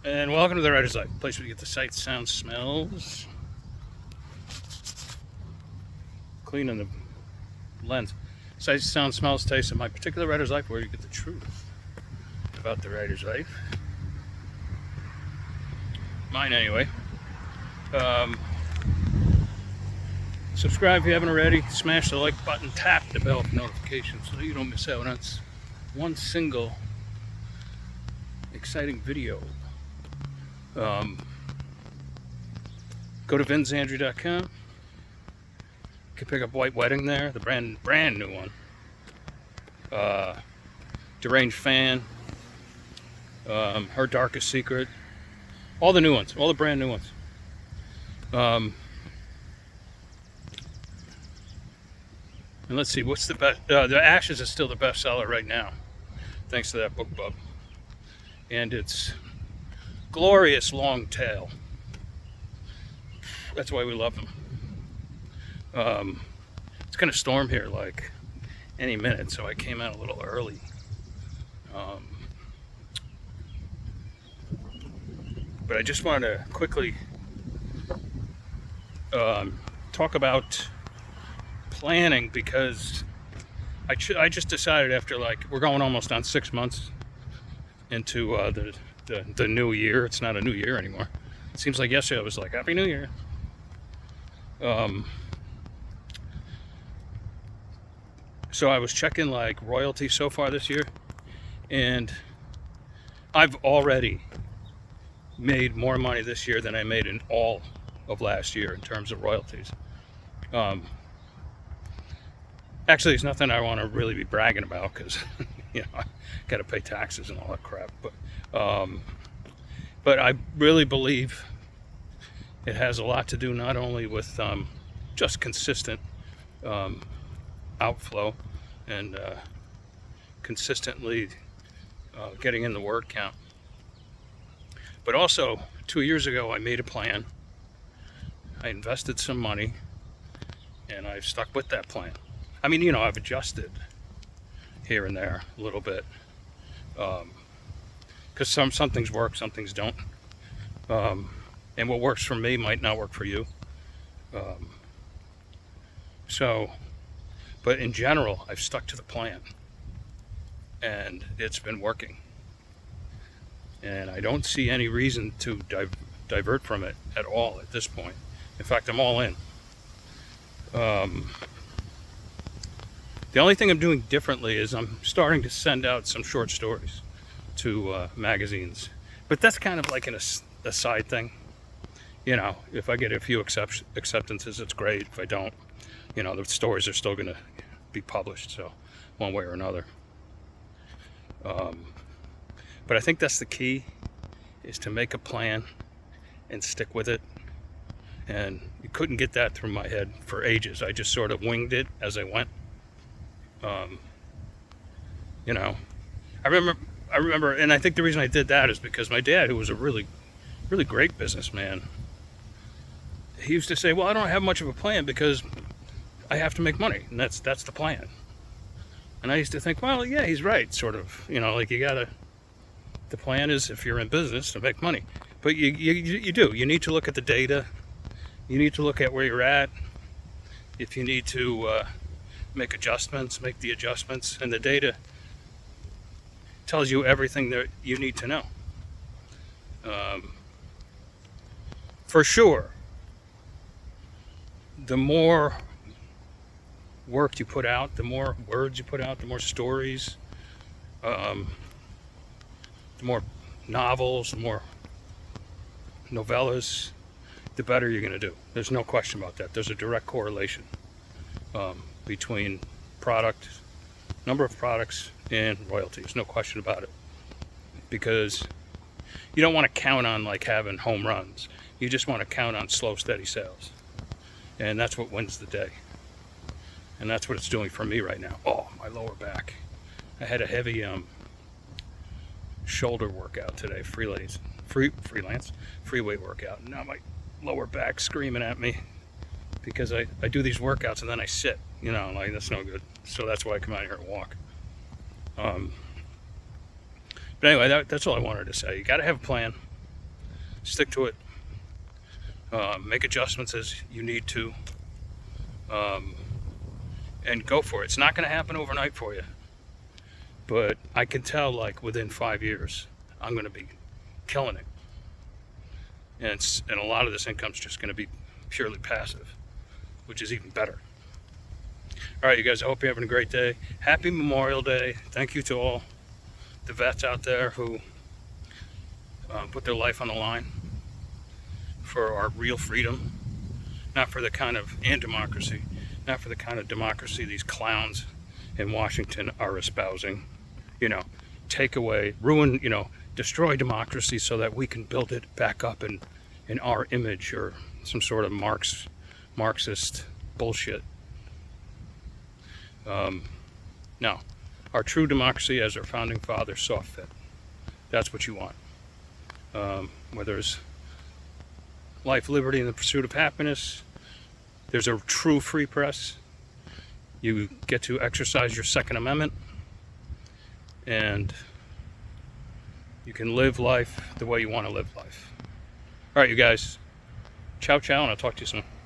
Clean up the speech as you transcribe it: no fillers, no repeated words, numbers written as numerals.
And welcome to the Writer's Life, a place where you get the sights, sounds, smells, cleaning the lens. Sights, sounds, smells, tastes of my particular writer's life, where you get the truth about the writer's life. Mine, anyway. Subscribe if you haven't already. Smash the like button, tap the bell for notifications so you don't miss out on one single exciting video. Go to vinsandry.com. You can pick up White Wedding there, the brand new one. Deranged Fan, Her Darkest Secret, all the new ones, all the brand new ones. And let's see, what's the best? The Ashes is still the best seller right now, thanks to that book bub. And it's glorious long tail. That's why we love them. It's gonna storm here like any minute, so I came out a little early. But I just wanted to quickly talk about planning, because I just decided, after we're going almost on 6 months into the new year. It's not a new year anymore. It seems like yesterday I was like, Happy New Year. So I was checking royalties so far this year, and I've already made more money this year than I made in all of last year in terms of royalties. Actually, it's nothing I want to really be bragging about, because I got to pay taxes and all that crap. But I really believe it has a lot to do not only with just consistent outflow and consistently getting in the word count, but also 2 years ago I made a plan. I invested some money, and I've stuck with that plan. I mean, I've adjusted here and there a little bit, because some things work, some things don't, and what works for me might not work for you. But in general, I've stuck to the plan, and it's been working, and I don't see any reason to divert from it at all at this point. In fact, I'm all in. The only thing I'm doing differently is I'm starting to send out some short stories to magazines, but that's kind of like a side thing. If I get a few acceptances, it's great. If I don't, the stories are still going to be published, so one way or another. But I think that's the key, is to make a plan and stick with it. And you couldn't get that through my head for ages. I just sort of winged it as I went. I remember, and I think the reason I did that is because my dad, who was a really, really great businessman, he used to say, well, I don't have much of a plan because I have to make money, and that's the plan. And I used to think, well, yeah, he's right, sort of. The plan is, if you're in business, to make money. But you do. You need to look at the data. You need to look at where you're at. If you need to make adjustments, make the adjustments, and the data tells you everything that you need to know. For sure, the more work you put out, the more words you put out, the more stories, the more novels, the more novellas, the better you're going to do. There's no question about that. There's a direct correlation between number of products and royalties. No question about it. Because you don't want to count on having home runs. You just want to count on slow, steady sales. And that's what wins the day. And that's what it's doing for me right now. Oh, my lower back. I had a heavy shoulder workout today, free weight workout. And now my lower back screaming at me, because I do these workouts and then I sit, that's no good. So that's why I come out here and walk. But anyway, that's all I wanted to say. You got to have a plan. Stick to it. Make adjustments as you need to. And go for it. It's not going to happen overnight for you. But I can tell, like, within 5 years, I'm going to be killing it. And a lot of this income's just going to be purely passive, which is even better. All right, you guys, I hope you're having a great day. Happy Memorial Day. Thank you to all the vets out there who put their life on the line for our real freedom, not for the kind of, and democracy, not for the kind of democracy these clowns in Washington are espousing. You know, take away, ruin, destroy democracy so that we can build it back up in our image, or some sort of Marxist bullshit. No, our true democracy as our founding fathers saw fit. That's what you want. Whether it's life, liberty, and the pursuit of happiness, there's a true free press. You get to exercise your Second Amendment, and you can live life the way you want to live life. All right, you guys. Ciao, ciao, and I'll talk to you soon.